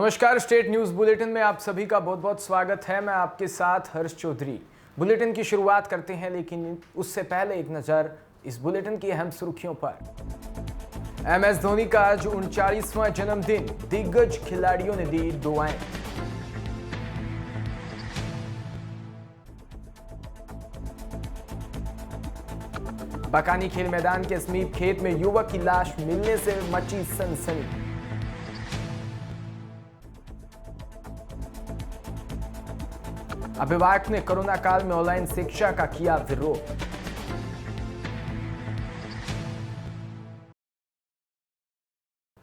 नमस्कार, state news bulletin में आप सभी का बहुत बहुत स्वागत है। मैं आपके साथ हर्ष चौधरी। बुलेटिन की शुरुआत करते हैं, लेकिन उससे पहले एक नजर इस बुलेटिन की अहम सुर्खियों पर। MS धोनी का आज 39वां जन्मदिन, दिग्गज खिलाड़ियों ने दी दुआएं। बकानी खेल मैदान के समीप खेत में युवक की लाश मिलने से मची सनसनी। अभिभावक ने कोरोना काल में ऑनलाइन शिक्षा का किया विरोध।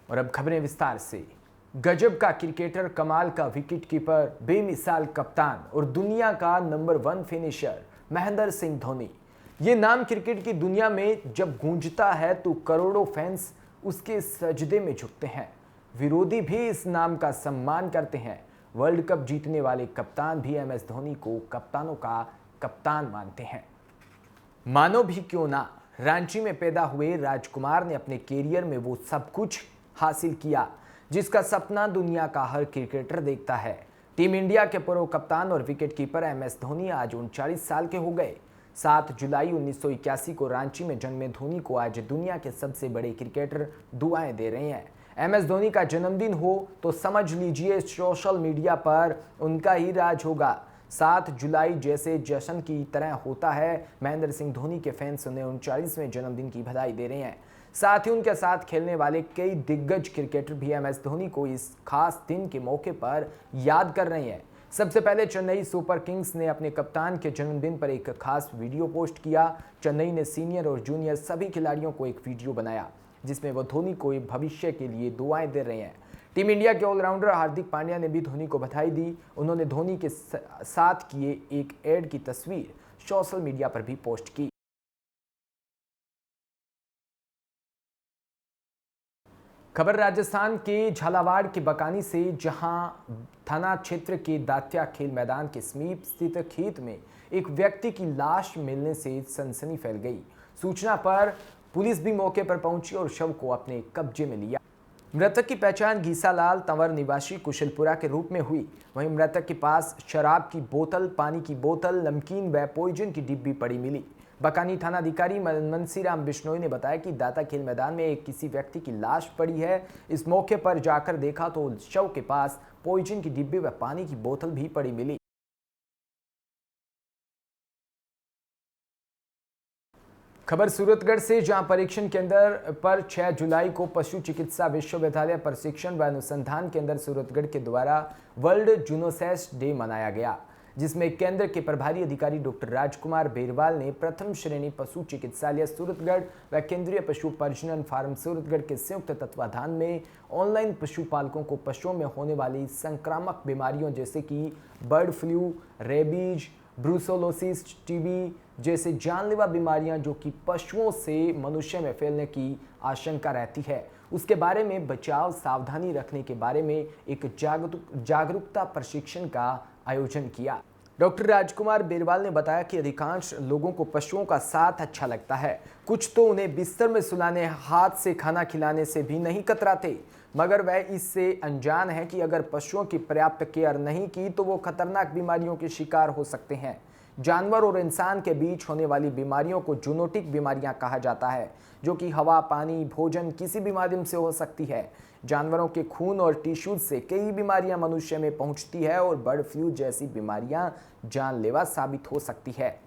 और अब खबरें विस्तार से। गजब का क्रिकेटर, कमाल का विकेटकीपर, बेमिसाल कप्तान और दुनिया का नंबर 1 फिनिशर महेंद्र सिंह धोनी। ये नाम क्रिकेट की दुनिया में जब गूंजता है तो करोड़ों फैंस उसके सजदे में झुकते हैं। विरोधी भी इस नाम का सम्मान करते हैं। वर्ल्ड कप जीतने वाले कप्तान भी MS धोनी को कप्तानों का कप्तान मानते हैं। मानो भी क्यों ना, रांची में पैदा हुए राजकुमार ने अपने कैरियर में वो सब कुछ हासिल किया जिसका सपना दुनिया का हर क्रिकेटर देखता है। टीम इंडिया के पूर्व कप्तान और विकेटकीपर MS धोनी आज 39 साल के हो गए। 7 जुलाई 1981 को रांची में जन्मे धोनी को आज दुनिया के सबसे बड़े क्रिकेटर दुआएं दे रहे हैं। MS धोनी का जन्मदिन हो तो समझ लीजिए सोशल मीडिया पर उनका ही राज होगा। 7 जुलाई जैसे जश्न की तरह होता है। महेंद्र सिंह धोनी के फैंस उन्हें 39वें जन्मदिन की बधाई दे रहे हैं। साथ ही उनके साथ खेलने वाले कई दिग्गज क्रिकेटर भी MS धोनी को इस खास दिन के मौके पर याद कर रहे हैं। सबसे पहले चेन्नई सुपर किंग्स ने अपने कप्तान के जन्मदिन पर एक खास वीडियो पोस्ट किया। चेन्नई ने सीनियर और जूनियर सभी खिलाड़ियों को एक वीडियो बनाया जिसमें वो धोनी को भविष्य के लिए दुआएं दे रहे हैं। टीम इंडिया के ऑलराउंडर हार्दिक पांड्या ने भी धोनी को बधाई दी। उन्होंने धोनी के साथ किए एक एड की तस्वीर सोशल मीडिया पर भी पोस्ट की। खबर राजस्थान के झालावाड़ के बकानी से, जहां थाना क्षेत्र के दात्या खेल मैदान के समीप स्थित खेत में एक व्यक्ति की लाश मिलने से सनसनी फैल गई। सूचना पर पुलिस भी मौके पर पहुंची और शव को अपने कब्जे में लिया। मृतक की पहचान घीसालाल तंवर निवासी कुशलपुरा के रूप में हुई। वहीं मृतक के पास शराब की बोतल, पानी की बोतल, नमकीन व पॉइजन की डिब्बी पड़ी मिली। बकानी थानाधिकारी मनसीराम बिश्नोई ने बताया कि दाता खेल मैदान में एक किसी व्यक्ति की लाश पड़ी है। इस मौके पर जाकर देखा तो शव के पास पॉइजन की डिब्बी व पानी की बोतल भी पड़ी मिली। खबर सूरतगढ़ से, जहां परीक्षण केंद्र पर 6 जुलाई को पशु चिकित्सा विश्वविद्यालय प्रशिक्षण व अनुसंधान केंद्र सूरतगढ़ के द्वारा वर्ल्ड जूनोसिस डे मनाया गया, जिसमें केंद्र के प्रभारी अधिकारी डॉक्टर राजकुमार बेरवाल ने प्रथम श्रेणी पशु चिकित्सालय सूरतगढ़ व केंद्रीय पशु प्रजनन फार्म सूरतगढ़ के संयुक्त तत्वाधान में ऑनलाइन पशुपालकों को पशुओं में होने वाली संक्रामक बीमारियों जैसे कि bird flu, rabies, brucellosis, TB जैसे जानलेवा बीमारियां जो कि पशुओं से मनुष्य में फैलने की आशंका रहती है, उसके बारे में बचाव सावधानी रखने के बारे में एक जागरूकता प्रशिक्षण का आयोजन किया। डॉक्टर राजकुमार बेरवाल ने बताया कि अधिकांश लोगों को पशुओं का साथ अच्छा लगता है। कुछ तो उन्हें बिस्तर में सुलाने, हाथ से खाना खिलाने से भी नहीं कतराते, मगर वह इससे अनजान है कि अगर पशुओं की पर्याप्त केयर नहीं की तो वो खतरनाक बीमारियों के शिकार हो सकते हैं। जानवर और इंसान के बीच होने वाली बीमारियों को जूनोटिक बीमारियां कहा जाता है, जो कि हवा, पानी, भोजन किसी भी माध्यम से हो सकती है। जानवरों के खून और टिश्यूज से कई बीमारियां मनुष्य में पहुंचती है और बर्ड फ्लू जैसी बीमारियां जानलेवा साबित हो सकती है।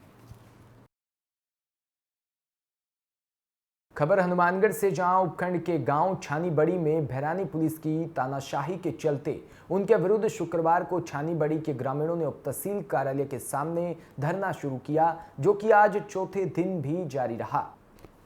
खबर हनुमानगढ़ से, जहां उपखंड के गांव छानीबड़ी में भैरानी पुलिस की तानाशाही के चलते उनके विरुद्ध शुक्रवार को छानीबड़ी के ग्रामीणों ने उप तहसील कार्यालय के सामने धरना शुरू किया, जो कि आज चौथे दिन भी जारी रहा।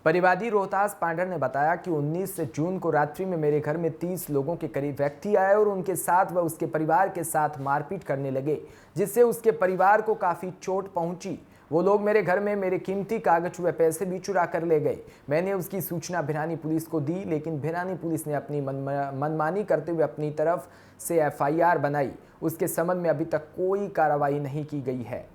परिवादी रोहतास पांडर ने बताया कि 19 जून को रात्रि में मेरे घर में 30 लोगों के करीब व्यक्ति आए और उनके साथ व उसके परिवार के साथ मारपीट करने लगे, जिससे उसके परिवार को काफ़ी चोट पहुंची। वो लोग मेरे घर में मेरे कीमती कागज व पैसे भी चुरा कर ले गए। मैंने उसकी सूचना भिरानी पुलिस को दी, लेकिन भिरानी पुलिस ने अपनी मनमानी करते हुए अपनी तरफ से FIR बनाई। उसके संबंध में अभी तक कोई कार्रवाई नहीं की गई है।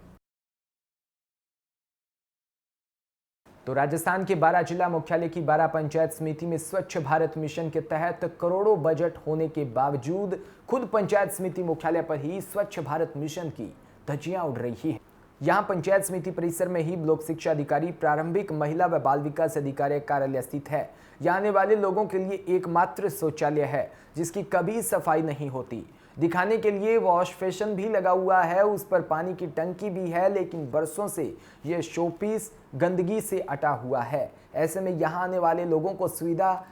तो राजस्थान के 12 जिला मुख्यालय की 12 पंचायत समिति में स्वच्छ भारत मिशन के तहत करोड़ों बजट होने के बावजूद खुद पंचायत समिति मुख्यालय पर ही स्वच्छ भारत मिशन की धज्जियां उड़ रही है। यहां पंचायत समिति परिसर में ही ब्लॉक शिक्षा अधिकारी, प्रारंभिक महिला व बाल विकास अधिकारी कार्यालय स्थित है। यहाँ आने वाले लोगों के लिए एकमात्र शौचालय है जिसकी कभी सफाई नहीं होती। दिखाने के लिए वॉश बेसिन भी लगा हुआ है, उस पर पानी की टंकी भी है, लेकिन बरसों से यह शोपीस गंदगी से अटा हुआ है। ऐसे में यहाँ आने वाले लोगों को सुविधा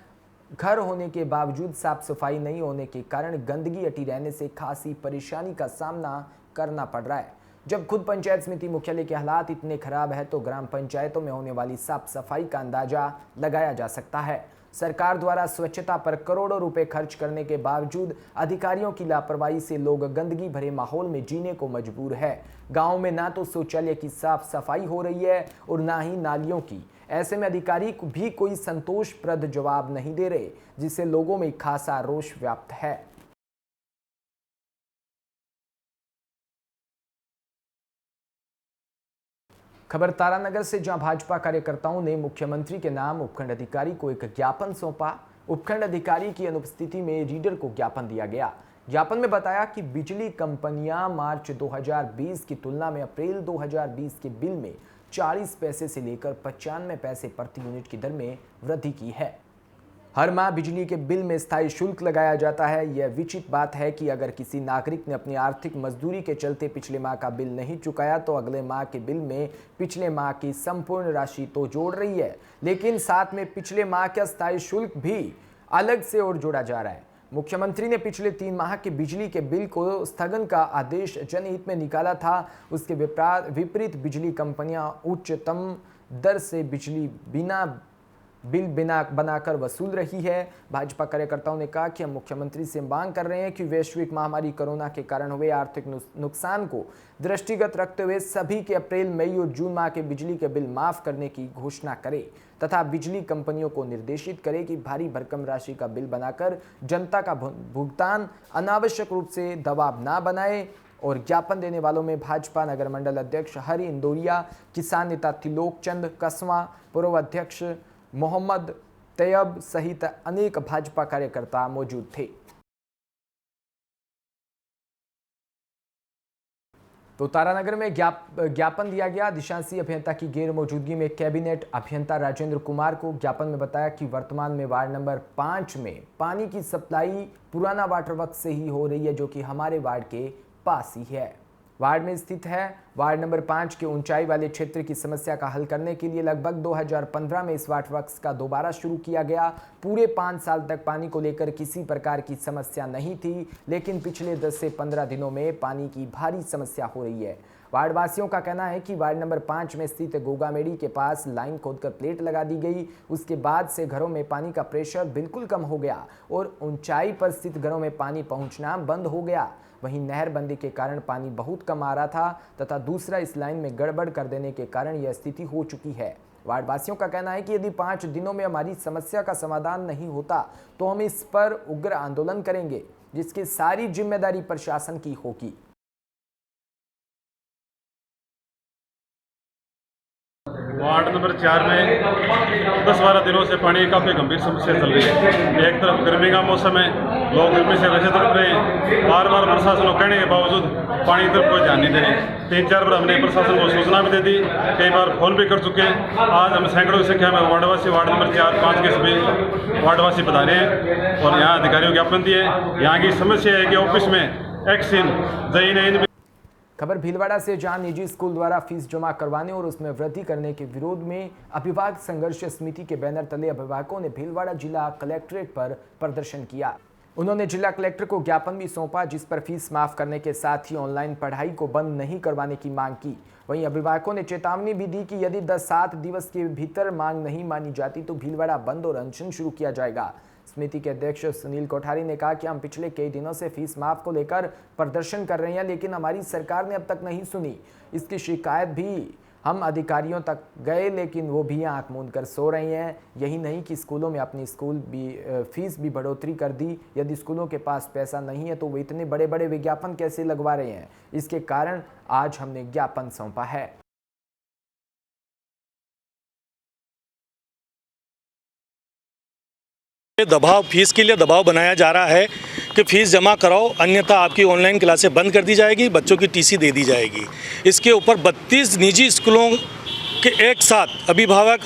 घर होने के बावजूद साफ सफाई नहीं होने के कारण गंदगी अटी रहने से खासी परेशानी का सामना करना पड़ रहा है। जब खुद पंचायत समिति मुख्यालय के हालात इतने खराब है तो ग्राम पंचायतों में होने वाली साफ सफाई का अंदाजा लगाया जा सकता है। सरकार द्वारा स्वच्छता पर करोड़ों रुपए खर्च करने के बावजूद अधिकारियों की लापरवाही से लोग गंदगी भरे माहौल में जीने को मजबूर है। गांव में ना तो शौचालय की साफ सफाई हो रही है और ना ही नालियों की। ऐसे में अधिकारी भी कोई संतोषप्रद जवाब नहीं दे रहे, जिससे लोगों में खासा रोष व्याप्त है। खबर तारानगर से, जहां भाजपा कार्यकर्ताओं ने मुख्यमंत्री के नाम उपखंड अधिकारी को एक ज्ञापन सौंपा। उपखंड अधिकारी की अनुपस्थिति में रीडर को ज्ञापन दिया गया। ज्ञापन में बताया कि बिजली कंपनियां मार्च 2020 की तुलना में अप्रैल 2020 के बिल में 40 पैसे से लेकर 95 पैसे प्रति यूनिट की दर में वृद्धि की है। हर माह बिजली के बिल में स्थायी शुल्क लगाया जाता है। यह विचित्र बात है कि अगर किसी नागरिक ने अपनी आर्थिक मजदूरी के चलते पिछले माह का बिल नहीं चुकाया तो अगले माह के बिल में पिछले माह की संपूर्ण राशि तो जोड़ रही है, लेकिन साथ में पिछले माह का स्थायी शुल्क भी अलग से और जोड़ा जा रहा है। मुख्यमंत्री ने पिछले 3 माह के बिजली के बिल को स्थगन का आदेश जनहित में निकाला था। उसके विपरीत बिजली कंपनियां उच्चतम दर से बिजली बिल बनाकर वसूल रही है। भाजपा कार्यकर्ताओं ने कहा कि हम मुख्यमंत्री से मांग कर रहे हैं कि वैश्विक महामारी कोरोना के कारण हुए आर्थिक नुकसान को दृष्टिगत रखते हुए सभी के अप्रैल, मई और जून माह के बिजली के बिल माफ करने की घोषणा करे तथा बिजली कंपनियों को निर्देशित करे कि भारी भरकम राशि का बिल बनाकर जनता का भुगतान अनावश्यक रूप से दबाव न बनाए। और ज्ञापन देने वालों में भाजपा नगर मंडल अध्यक्ष हरि इंदौरिया, किसान नेता त्रिलोक चंद कसवा, पूर्व अध्यक्ष मोहम्मद तैयब सहित अनेक भाजपा कार्यकर्ता मौजूद थे। तो तारानगर में ज्ञापन दिया गया। दिशांशी अभियंता की गैर मौजूदगी में कैबिनेट अभियंता राजेंद्र कुमार को ज्ञापन में बताया कि वर्तमान में वार्ड नंबर 5 में पानी की सप्लाई पुराना वाटर वर्क्स से ही हो रही है, जो कि हमारे वार्ड के पास ही है, वार्ड में स्थित है। वार्ड नंबर 5 के ऊंचाई वाले क्षेत्र की समस्या का हल करने के लिए लगभग 2015 में इस वाटर वर्क्स का दोबारा शुरू किया गया। पूरे 5 साल तक पानी को लेकर किसी प्रकार की समस्या नहीं थी, लेकिन पिछले 10 से 15 दिनों में पानी की भारी समस्या हो रही है। वार्ड वासियों का कहना है कि वार्ड नंबर 5 में स्थित गोगामेड़ी के पास लाइन खोदकर प्लेट लगा दी गई। उसके बाद से घरों में पानी का प्रेशर बिल्कुल कम हो गया और ऊंचाई पर स्थित घरों में पानी पहुंचना बंद हो गया। वहीं नहरबंदी के कारण पानी बहुत कम आ रहा था तथा दूसरा इस लाइन में गड़बड़ कर देने के कारण यह स्थिति हो चुकी है। वार्ड वासियों का कहना है कि यदि 5 दिनों में हमारी समस्या का समाधान नहीं होता तो हम इस पर उग्र आंदोलन करेंगे, जिसकी सारी जिम्मेदारी प्रशासन की होगी। वार्ड नंबर 4 में 10-12 दिनों से पानी की काफ़ी गंभीर समस्या चल रही है। एक तरफ गर्मी का मौसम है, लोग गर्मी से वैसे तड़प रहे हैं। बार बार प्रशासन को कहने के बावजूद पानी की तरफ कोई ध्यान नहीं दे रहे। 3-4 बार हमने प्रशासन को सूचना भी दे दी, कई बार फोन भी कर चुके हैं। आज हम सैकड़ों की संख्या में वार्डवासी वार्ड नंबर 4-5 के सभी वार्डवासी बता रहे हैं और यहाँ अधिकारियों को ज्ञापन दिए। यहाँ की समस्या है कि ऑफिस में एक्सिन जईन। खबर भीलवाड़ा से, जहां निजी स्कूल द्वारा फीस जमा करवाने और उसमें वृद्धि करने के विरोध में अभिभावक संघर्ष समिति के बैनर तले अभिभावकों ने भीलवाड़ा जिला कलेक्ट्रेट पर प्रदर्शन किया। उन्होंने जिला कलेक्टर को ज्ञापन भी सौंपा, जिस पर फीस माफ करने के साथ ही ऑनलाइन पढ़ाई को बंद नहीं करवाने की मांग की। वहीं अभिभावकों ने चेतावनी भी दी कि यदि 7 दिवस के भीतर मांग नहीं मानी जाती तो भीलवाड़ा बंद और अनशन शुरू किया जाएगा। समिति के अध्यक्ष सुनील कोठारी ने कहा कि हम पिछले कई दिनों से फीस माफ को लेकर प्रदर्शन कर रहे हैं, लेकिन हमारी सरकार ने अब तक नहीं सुनी। इसकी शिकायत भी हम अधिकारियों तक गए, लेकिन वो भी आंख मूंद कर सो रहे हैं। यही नहीं कि स्कूलों में अपनी फीस भी बढ़ोतरी कर दी। यदि स्कूलों के पास पैसा नहीं है तो वो इतने बड़े बड़े विज्ञापन कैसे लगवा रहे हैं। इसके कारण आज हमने ज्ञापन सौंपा है। दबाव, फीस के लिए दबाव बनाया जा रहा है कि फ़ीस जमा कराओ, अन्यथा आपकी ऑनलाइन क्लासें बंद कर दी जाएगी, बच्चों की टीसी दे दी जाएगी। इसके ऊपर 32 निजी स्कूलों के एक साथ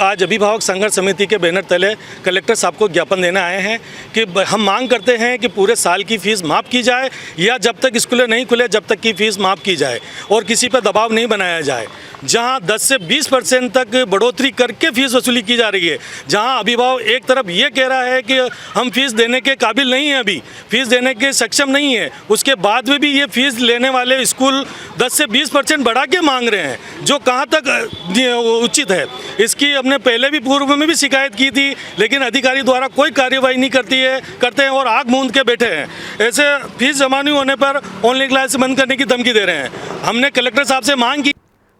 आज अभिभावक संघर्ष समिति के बैनर तले कलेक्टर साहब को ज्ञापन देने आए हैं कि हम मांग करते हैं कि पूरे साल की फ़ीस माफ़ की जाए, या जब तक स्कूलें नहीं खुले जब तक की फ़ीस माफ़ की जाए और किसी पर दबाव नहीं बनाया जाए। जहां 10 से 20% तक बढ़ोतरी करके फ़ीस वसूली की जा रही है, जहां अभिभावक एक तरफ ये कह रहा है कि हम फ़ीस देने के काबिल नहीं हैं, अभी फ़ीस देने के सक्षम नहीं है, उसके बाद में भी ये फ़ीस लेने वाले स्कूल 10 से 20% बढ़ा के मांग रहे हैं, जो कहां तक उचित है। इसकी हमने पहले भी पूर्व में भी शिकायत की थी, लेकिन अधिकारी द्वारा कोई कार्रवाई नहीं करते हैं और आग मूंद के बैठे हैं। ऐसे फीस जमा नहीं होने पर ऑनलाइन क्लास बंद करने की धमकी दे रहे हैं। हमने कलेक्टर साहब से मांग की।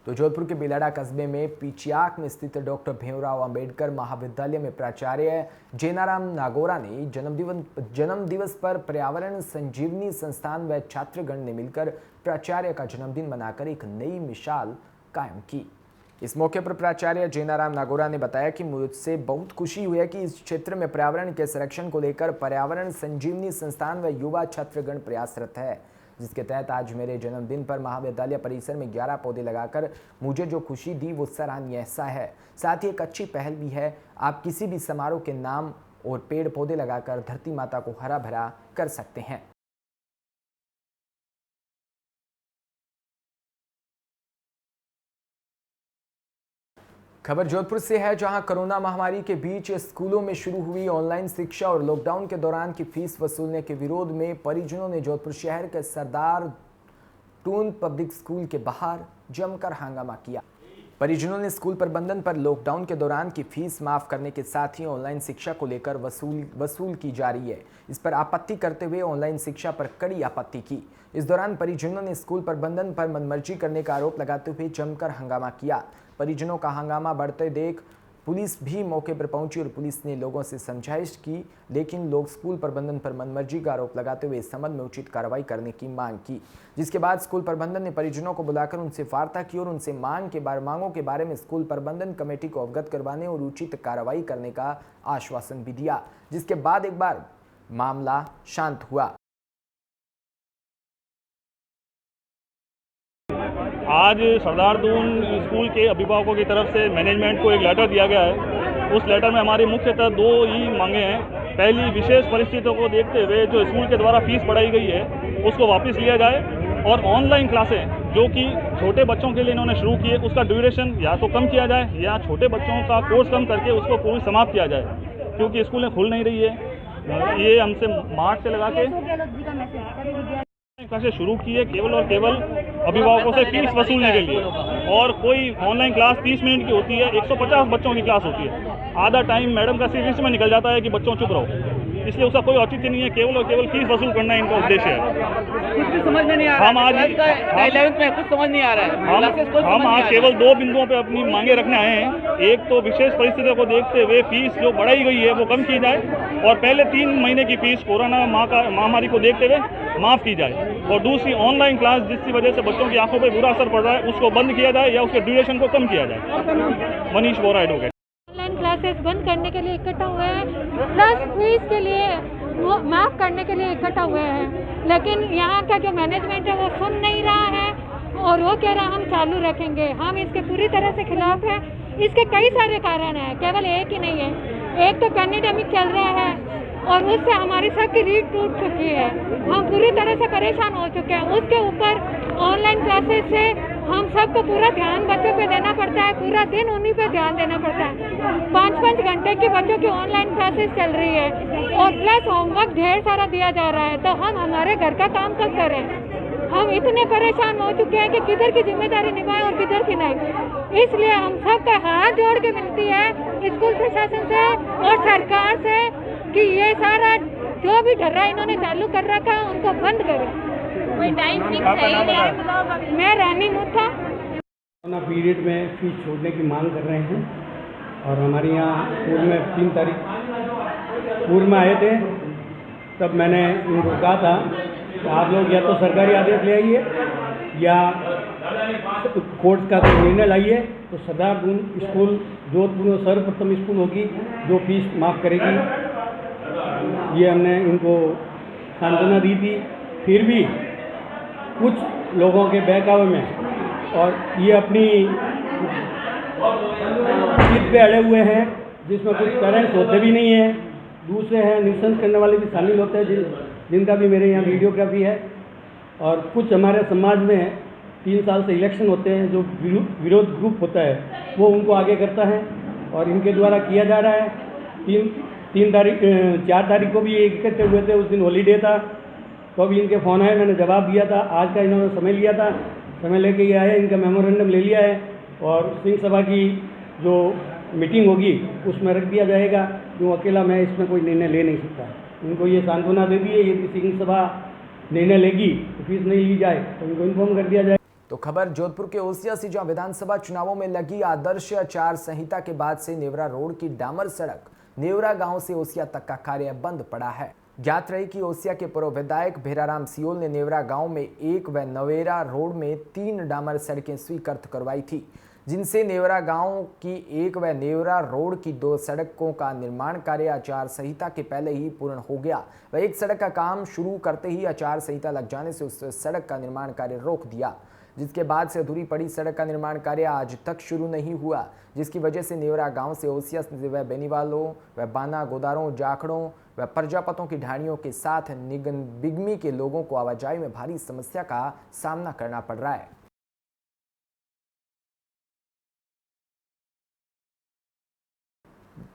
तो जोधपुर के बिलाड़ा कस्बे में पीचियाक में स्थित डॉक्टर भीमराव अंबेडकर महाविद्यालय में प्राचार्य जेनाराम नागोरा ने जन्म दिवस पर पर्यावरण संजीवनी संस्थान व छात्रगण ने मिलकर प्राचार्य का जन्मदिन मनाकर एक नई मिसाल कायम की। इस मौके पर प्राचार्य जेनाराम नागोरा ने बताया कि मुझसे बहुत खुशी हुई है कि इस क्षेत्र में पर्यावरण के संरक्षण को लेकर पर्यावरण संजीवनी संस्थान व युवा छात्रगण प्रयासरत है, जिसके तहत आज मेरे जन्मदिन पर महाविद्यालय परिसर में 11 पौधे लगाकर मुझे जो खुशी दी वो सराहनीय ऐसा है। साथ ही एक अच्छी पहल भी है। आप किसी भी समारोह के नाम और पेड़ पौधे लगाकर धरती माता को हरा भरा कर सकते हैं। खबर जोधपुर से है, जहां कोरोना महामारी के बीच स्कूलों में शुरू हुई ऑनलाइन शिक्षा और लॉकडाउन के दौरान की फीस वसूलने के विरोध में परिजनों ने जोधपुर शहर के सरदार टून पब्लिक स्कूल के बाहर जमकर हंगामा किया। परिजनों ने स्कूल प्रबंधन पर लॉकडाउन के दौरान की फीस माफ करने के साथ ही ऑनलाइन शिक्षा को लेकर वसूल की जा रही है, इस पर आपत्ति करते हुए ऑनलाइन शिक्षा पर कड़ी आपत्ति की। इस दौरान परिजनों ने स्कूल प्रबंधन पर मनमर्जी करने का आरोप लगाते हुए जमकर हंगामा किया। परिजनों का हंगामा बढ़ते देख पुलिस भी मौके पर पहुंची और पुलिस ने लोगों से समझाइश की, लेकिन लोग स्कूल प्रबंधन पर मनमर्जी का आरोप लगाते हुए इस संबंध में उचित कार्रवाई करने की मांग की, जिसके बाद स्कूल प्रबंधन ने परिजनों को बुलाकर उनसे वार्ता की और उनसे मांगों के बारे में स्कूल प्रबंधन कमेटी को अवगत करवाने और उचित कार्रवाई करने का आश्वासन भी दिया, जिसके बाद एक बार मामला शांत हुआ। आज सरदार दून स्कूल के अभिभावकों की तरफ से मैनेजमेंट को एक लेटर दिया गया है। उस लेटर में हमारी मुख्यतः 2 ही मांगे हैं। पहली, विशेष परिस्थितियों को देखते हुए जो स्कूल के द्वारा फीस बढ़ाई गई है उसको वापस लिया जाए, और ऑनलाइन क्लासें जो कि छोटे बच्चों के लिए इन्होंने शुरू की है उसका ड्यूरेशन या तो कम किया जाए या छोटे बच्चों का कोर्स कम करके उसको पूरी समाप्त किया जाए, क्योंकि स्कूलें खुल नहीं रही है। ये हमसे मार्च से लगा के क्लासें शुरू की है केवल और केवल अभिभावकों से फीस वसूलने के लिए, और कोई ऑनलाइन क्लास 30 मिनट की होती है, 150 बच्चों की क्लास होती है। आधा टाइम मैडम का सिर्फ इसमें निकल जाता है कि बच्चों चुप रहो, इसलिए उसका कोई औचित्य नहीं है, केवल और केवल फीस वसूल करना इनका उद्देश्य है। कुछ भी समझ में नहीं आ रहा। हम आज 11th में कुछ समझ नहीं आ रहा है। हम आज केवल 2 बिंदुओं पे अपनी मांगे रखने आए हैं। एक तो विशेष परिस्थितियों को देखते हुए फीस जो बढ़ाई गई है वो कम की जाए, और पहले 3 महीने की फीस कोरोना महामारी को देखते हुए माफ़ की जाए, और दूसरी ऑनलाइन क्लास जिसकी वजह से बच्चों की आंखों पर बुरा असर पड़ रहा है उसको बंद किया जाए या उसके ड्यूरेशन को कम किया जाए। मनीष बोरा एडवोकेट। ऑनलाइन क्लासेस बंद करने के लिए इकट्ठा हुए हैं, प्लस फीस के लिए वो माफ़ करने के लिए इकट्ठा हुए हैं, लेकिन यहाँ का जो मैनेजमेंट है वो सुन नहीं रहा है और वो कह रहा हम चालू रखेंगे। हम इसके पूरी तरह से खिलाफ हैं। इसके कई सारे कारण हैं, केवल एक ही नहीं है। एक तो पैंडेमिक चल रहा है और उससे हमारी सबकी रीढ़ टूट चुकी है, हम पूरी तरह से परेशान हो चुके हैं। उसके ऊपर ऑनलाइन क्लासेस से हम सबको पूरा ध्यान बच्चों पे देना पड़ता है, पूरा दिन उन्हीं पे ध्यान देना पड़ता है। 5-5 घंटे की बच्चों की ऑनलाइन क्लासेस चल रही है और प्लस होमवर्क ढेर सारा दिया जा रहा है, तो हम हमारे घर का काम कब करें? हम इतने परेशान हो चुके हैं कि किधर की जिम्मेदारी निभाएं और किधर की नहीं। इसलिए हम सबका हाथ जोड़ के विनती है स्कूल प्रशासन से और सरकार से कि ये सारा जो भी ढर्रा इन्होंने चालू कर रखा है उनको बंद करें। कोई टाइम फिक्स है? मैं रानी मुथा। कोरोना पीरियड में फीस छोड़ने की मांग कर रहे हैं, और हमारे यहाँ पूर्व में 3 तारीख पूर्व में आए थे, तब मैंने उनको कहा था कि आप लोग या तो सरकारी आदेश ले आइए या कोर्ट का कोई निर्णय लाइए, तो सरदार दून स्कूल जोधपुर में सर्वप्रथम स्कूल होगी जो फीस माफ़ करेगी। ये हमने इनको सांत्वना दी थी। फिर भी कुछ लोगों के बहकावे में और ये अपनी जिद पे अड़े हुए हैं, जिसमें कुछ पेरेंट्स होते भी नहीं हैं, दूसरे हैं निशंस करने वाले भी शामिल होते हैं, जिनका भी मेरे यहाँ वीडियोग्राफी है। और कुछ हमारे समाज में 3 साल से इलेक्शन होते हैं, जो विरोध ग्रुप होता है वो उनको आगे करता है और इनके द्वारा किया जा रहा है। 4 तारीख को भी ये इकट्ठे हुए थे, उस दिन हॉलीडे था, तो अभी इनके फ़ोन आए, मैंने जवाब दिया था। आज का इन्होंने समय लिया था, समय लेके ये आए, इनका मेमोरेंडम ले लिया है और सिंह सभा की जो मीटिंग होगी उसमें रख दिया जाएगा, क्यों अकेला मैं इसमें कोई निर्णय ले नहीं सकता। इनको ये सांत्वना दे दी है, यदि सिंह सभा निर्णय लेगी तो फीस नहीं ली जाए तो इनको इन्फॉर्म कर दिया जाए। तो खबर जोधपुर के ओसिया से, जहां विधानसभा चुनावों में लगी आदर्श आचार संहिता के बाद से नेवरा रोड की डामर सड़क नेवरा गांव से ओसिया तक का कार्य बंद पड़ा है। ज्ञात रही कि ओसिया के पूर्व विधायक भेराराम सियोल ने नेवरा गांव में 1 व नवेरा रोड में 3 डामर सड़कें स्वीकृत करवाई थी, जिनसे नेवरा गांव की 1 व नेवरा रोड की 2 सड़कों का निर्माण कार्य आचार संहिता के पहले ही पूर्ण हो गया। वह एक सड़क का काम शुरू करते ही आचार संहिता लग जाने से उस सड़क का निर्माण कार्य रोक दिया, जिसके बाद से अधूरी पड़ी सड़क का निर्माण कार्य आज तक शुरू नहीं हुआ, जिसकी वजह से नेवरा गांव से ओसिया व बेनीवालों व बाना गोदारों जाखड़ों व प्रजापतों की ढाणियों के साथ निगन बिगमी के लोगों को आवाजाही में भारी समस्या का सामना करना पड़ रहा है।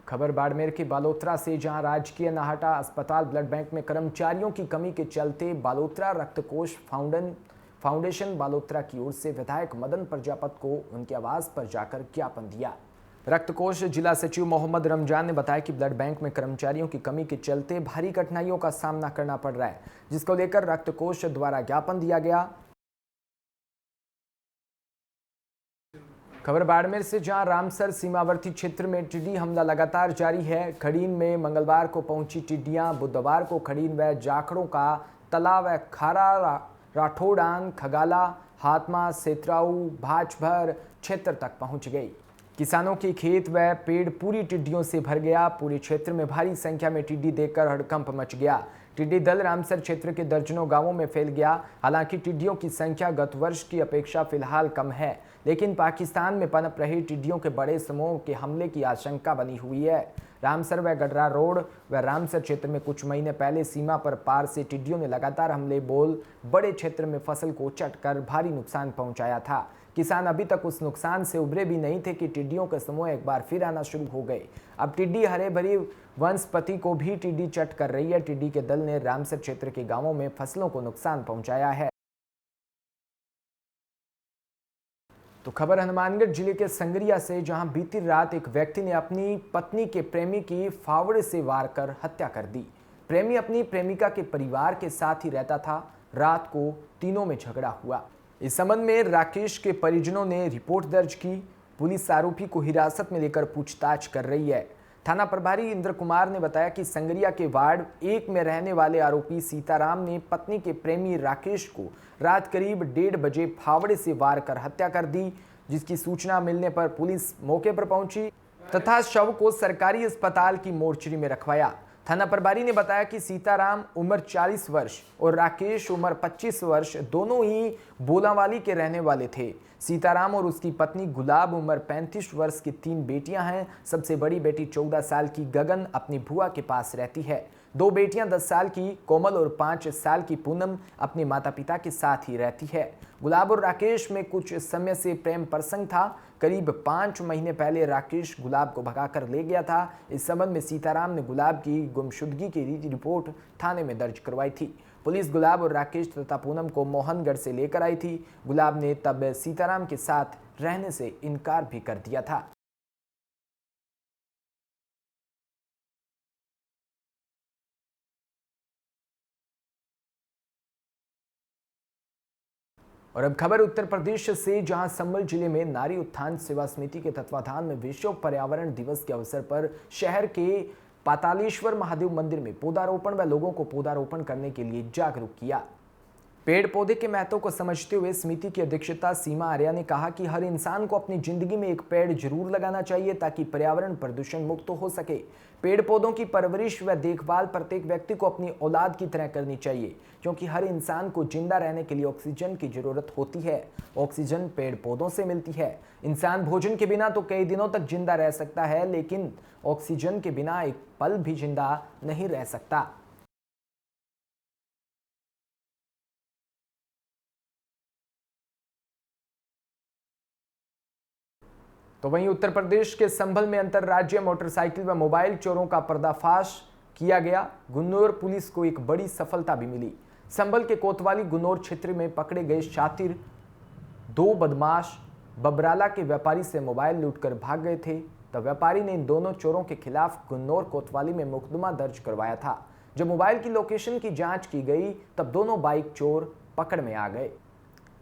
खबर बाड़मेर के बालोतरा से, जहां राजकीय नाहटा अस्पताल ब्लड बैंक में कर्मचारियों की कमी के चलते बालोतरा रक्तकोष फाउंडेशन बालोतरा की ओर से विधायक मदन प्रजापत को उनके आवास पर जाकर ज्ञापन दिया। रक्तकोष जिला सचिव मोहम्मद रमजान ने बताया कि ब्लड बैंक में कर्मचारियों की कमी के चलते भारी कठिनाइयों का सामना करना पड़ रहा है, जिसको लेकर रक्तकोष द्वारा ज्ञापन दिया गया। खबर बाड़मेर से, जहां रामसर सीमावर्ती क्षेत्र में टिड्डी हमला लगातार जारी है। खड़ीन में मंगलवार को पहुंची टिड्डियां बुधवार को खड़ीन व जाखड़ों का तला व खारा राठौड़ान, खगाला, हाथमा, सेतराऊ, भाजभर क्षेत्र तक पहुंच गई। किसानों के खेत व पेड़ पूरी टिड्डियों से भर गया। पूरे क्षेत्र में भारी संख्या में टिड्डी देखकर हड़कंप मच गया। टिड्डी दल रामसर क्षेत्र के दर्जनों गांवों में फैल गया। हालांकि टिड्डियों की संख्या गत वर्ष की अपेक्षा फिलहाल कम है, लेकिन पाकिस्तान में पनप रहे टिड्डियों के बड़े समूह के हमले की आशंका बनी हुई है। रामसर व गडरा रोड व रामसर क्षेत्र में कुछ महीने पहले सीमा पर पार से टिड्डियों ने लगातार हमले बोल बड़े क्षेत्र में फसल को चटकर भारी नुकसान पहुंचाया था। किसान अभी तक उस नुकसान से उभरे भी नहीं थे कि टिड्डियों के समूह एक बार फिर आना शुरू हो गए। अब टिड्डी हरे भरी वनस्पति को भी टिड्डी चट कर रही है। टिड्डी के दल ने रामसर क्षेत्र के गांवों में फसलों को नुकसान पहुंचाया है। तो खबर हनुमानगढ़ जिले के संगरिया से, जहां बीती रात एक व्यक्ति ने अपनी पत्नी के प्रेमी की फावड़े से वार कर हत्या कर दी। प्रेमी अपनी प्रेमिका के परिवार के साथ ही रहता था। रात को तीनों में झगड़ा हुआ। इस संबंध में राकेश के परिजनों ने रिपोर्ट दर्ज की। पुलिस आरोपी को हिरासत में लेकर पूछताछ कर रही है। थाना प्रभारी इंद्र कुमार ने बताया कि संगरिया के वार्ड 1 में रहने वाले आरोपी सीताराम ने पत्नी के प्रेमी राकेश को रात करीब 1:30 बजे फावड़े से वार कर हत्या कर दी, जिसकी सूचना मिलने पर पुलिस मौके पर पहुंची तथा शव को सरकारी अस्पताल की मोर्चरी में रखवाया। थाना प्रभारी ने बताया कि सीताराम उम्र 40 वर्ष और राकेश उम्र 25 वर्ष दोनों ही बोलावाली के रहने वाले थे। सीताराम और उसकी पत्नी गुलाब उम्र 35 वर्ष की 3 बेटियां हैं। सबसे बड़ी बेटी 14 साल की गगन अपनी बुआ के पास रहती है। 2 बेटियां 10 साल की कोमल और 5 साल की पूनम अपने माता पिता के साथ ही रहती है। गुलाब और राकेश में कुछ समय से प्रेम प्रसंग था। करीब 5 महीने पहले राकेश गुलाब को भगाकर ले गया था। इस संबंध में सीताराम ने गुलाब की गुमशुदगी की रिपोर्ट थाने में दर्ज करवाई थी। पुलिस गुलाब और राकेश तथा पूनम को मोहनगढ़ से लेकर आई थी। गुलाब ने तब सीताराम के साथ रहने से इनकार भी कर दिया था। और अब खबर उत्तर प्रदेश से, जहां संबल जिले में नारी उत्थान सेवा समिति के तत्वाधान में विश्व पर्यावरण दिवस के अवसर पर शहर के पातालेश्वर महादेव मंदिर में पौधारोपण व लोगों को पौधारोपण करने के लिए जागरूक किया। पेड़ पौधे के महत्व को समझते हुए समिति की अध्यक्षता सीमा आर्या ने कहा कि हर इंसान को अपनी जिंदगी में एक पेड़ जरूर लगाना चाहिए ताकि पर्यावरण प्रदूषण मुक्त हो सके। पेड़ पौधों की परवरिश व देखभाल प्रत्येक व्यक्ति को अपनी औलाद की तरह करनी चाहिए, क्योंकि हर इंसान को जिंदा रहने के लिए ऑक्सीजन की जरूरत होती है। ऑक्सीजन पेड़ पौधों से मिलती है। इंसान भोजन के बिना तो कई दिनों तक जिंदा रह सकता है, लेकिन ऑक्सीजन के बिना एक पल भी जिंदा नहीं रह सकता। तो वहीं उत्तर प्रदेश के संभल में अंतर्राज्यीय मोटरसाइकिल व मोबाइल चोरों का पर्दाफाश किया गया। गुन्नौर पुलिस को एक बड़ी सफलता भी मिली। संभल के कोतवाली गुन्नौर क्षेत्र में पकड़े गए शातिर 2 बदमाश बबराला के व्यापारी से मोबाइल लूटकर भाग गए थे। तब व्यापारी ने इन दोनों चोरों के खिलाफ गुन्नौर कोतवाली में मुकदमा दर्ज करवाया था। जब मोबाइल की लोकेशन की जांच की गई तब दोनों बाइक चोर पकड़ में आ गए।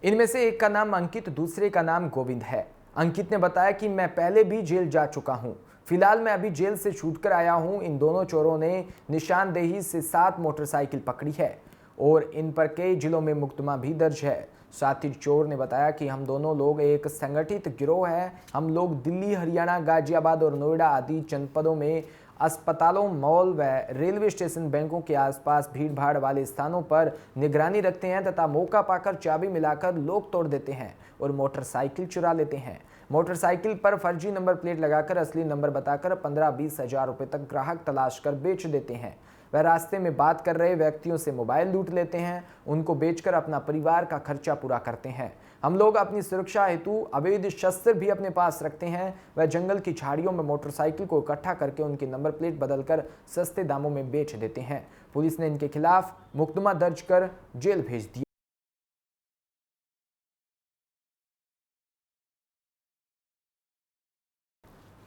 इनमें से एक का नाम अंकित, दूसरे का नाम गोविंद है। अंकित ने बताया कि मैं पहले भी जेल जा चुका हूं, फिलहाल मैं अभी जेल से छूटकर आया हूं। इन दोनों चोरों ने निशानदेही से 7 मोटरसाइकिल पकड़ी है और इन पर कई जिलों में मुकदमा भी दर्ज है। शातिर चोर ने बताया कि हम दोनों लोग एक संगठित गिरोह है। हम लोग दिल्ली, हरियाणा, गाजियाबाद और नोएडा आदि जनपदों में अस्पतालों, मॉल व रेलवे स्टेशन, बैंकों के आसपास भीड़ भाड़ वाले स्थानों पर निगरानी रखते हैं तथा मौका पाकर चाबी मिलाकर लोग तोड़ देते हैं और मोटरसाइकिल चुरा लेते हैं। मोटरसाइकिल पर फर्जी नंबर प्लेट लगाकर असली नंबर बताकर 15-20 हज़ार रुपये तक ग्राहक तलाश कर बेच देते हैं। वह रास्ते में बात कर रहे व्यक्तियों से मोबाइल लूट लेते हैं, उनको बेचकर अपना परिवार का खर्चा पूरा करते हैं। हम लोग अपनी सुरक्षा हेतु अवैध शस्त्र भी अपने पास रखते हैं। वह जंगल की झाड़ियों में मोटरसाइकिल को इकट्ठा करके उनकी नंबर प्लेट बदलकर सस्ते दामों में बेच देते हैं। पुलिस ने इनके खिलाफ मुकदमा दर्ज कर जेल भेज दिया।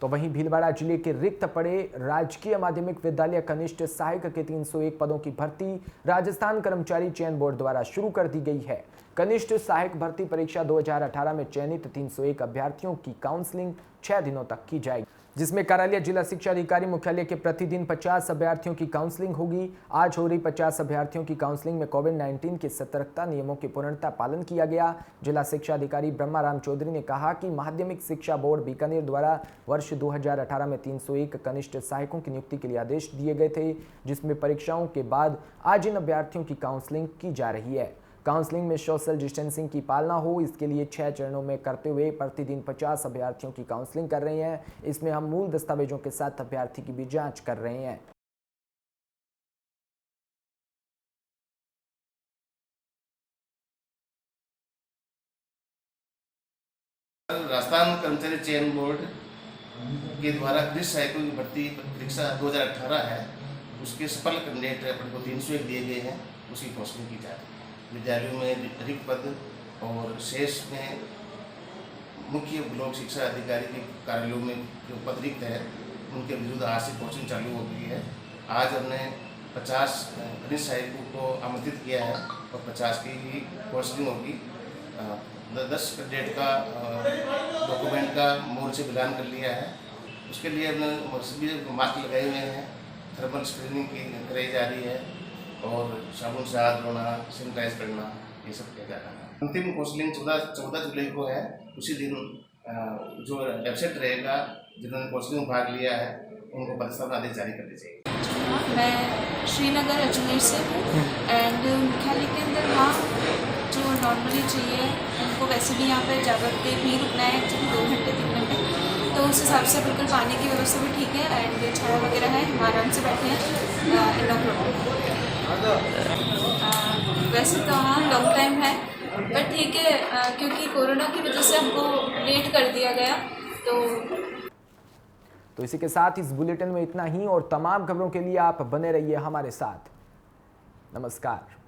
तो वहीं भीलवाड़ा जिले के रिक्त पड़े राजकीय माध्यमिक विद्यालय कनिष्ठ सहायक के 301 पदों की भर्ती राजस्थान कर्मचारी चयन बोर्ड द्वारा शुरू कर दी गई है। कनिष्ठ सहायक भर्ती परीक्षा 2018 में चयनित 301 अभ्यर्थियों की काउंसलिंग 6 दिनों तक की जाएगी, जिसमें कार्यालय जिला शिक्षा अधिकारी मुख्यालय के प्रतिदिन 50 अभ्यर्थियों की काउंसलिंग होगी। आज हो रही 50 अभ्यर्थियों की काउंसलिंग में कोविड-19 के सतर्कता नियमों की पूर्णतः पालन किया गया। जिला शिक्षा अधिकारी ब्रह्माराम चौधरी ने कहा कि माध्यमिक शिक्षा बोर्ड बीकानेर द्वारा वर्ष 2018 में 301 कनिष्ठ सहायकों की नियुक्ति के लिए आदेश दिए गए थे, जिसमें परीक्षाओं के बाद आज इन अभ्यर्थियों की काउंसलिंग की जा रही है। काउंसलिंग में सोशल डिस्टेंसिंग की पालना हो, इसके लिए 6 चरणों में करते हुए प्रतिदिन 50 अभ्यर्थियों की काउंसलिंग कर रहे हैं। इसमें हम मूल दस्तावेजों के साथ अभ्यर्थी की भी जांच कर रहे हैं। राजस्थान कर्मचारी चयन बोर्ड के द्वारा कनिष्ठ सहायकों की भर्ती परीक्षा 2018 है, उसके सफल कैंडिडेट अपने को 301 दिए गए हैं, उसकी काउंसलिंग की जा रही है। विद्यालयों में रिक्त पद और शेष में मुख्य ब्लॉक शिक्षा अधिकारी के कार्यालयों में जो पद रिक्त है उनके विरुद्ध आज से काउंसलिंग चालू हो गई है। आज हमने 50 कनिष्ठ सहायकों को आमंत्रित किया है और 50 की ही काउंसलिंग होगी। 10 कैंडिडेट का डॉक्यूमेंट का मोर्च से मिलान कर लिया है। उसके लिए हमने मास्क लगाए हुए हैं, थर्मल स्क्रीनिंग कराई जा रही है और साबुन से हाथ धोना, सैनिटाइज करना, ये सब किया जा रहा है। अंतिम काउंसलिंग 14 जुलाई को है। उसी दिन जो वेबसाइट रहेगा जिन्होंने काउंसलिंग में भाग लिया है उनको प्रस्तावना आदेश जारी कर दी जाएगी। मैं श्रीनगर अजमेर से हूँ एंड मुख्यालय के अंदर वहाँ जो नॉर्मली चाहिए उनको वैसे भी यहाँ पर ज़्यादा देर नहीं रुकना है, एक्चुअली 2 घंटे 3 घंटे, तो उस हिसाब से बिल्कुल पानी की व्यवस्था भी ठीक है एंड छाया वगैरह है, आराम से बैठे हैं, नो प्रॉब्लम। वैसे तो हाँ लॉन्ग टाइम है बट ठीक है, क्योंकि कोरोना की वजह से हमको लेट कर दिया गया। तो इसी के साथ इस बुलेटिन में इतना ही और तमाम खबरों के लिए आप बने रहिए हमारे साथ। नमस्कार।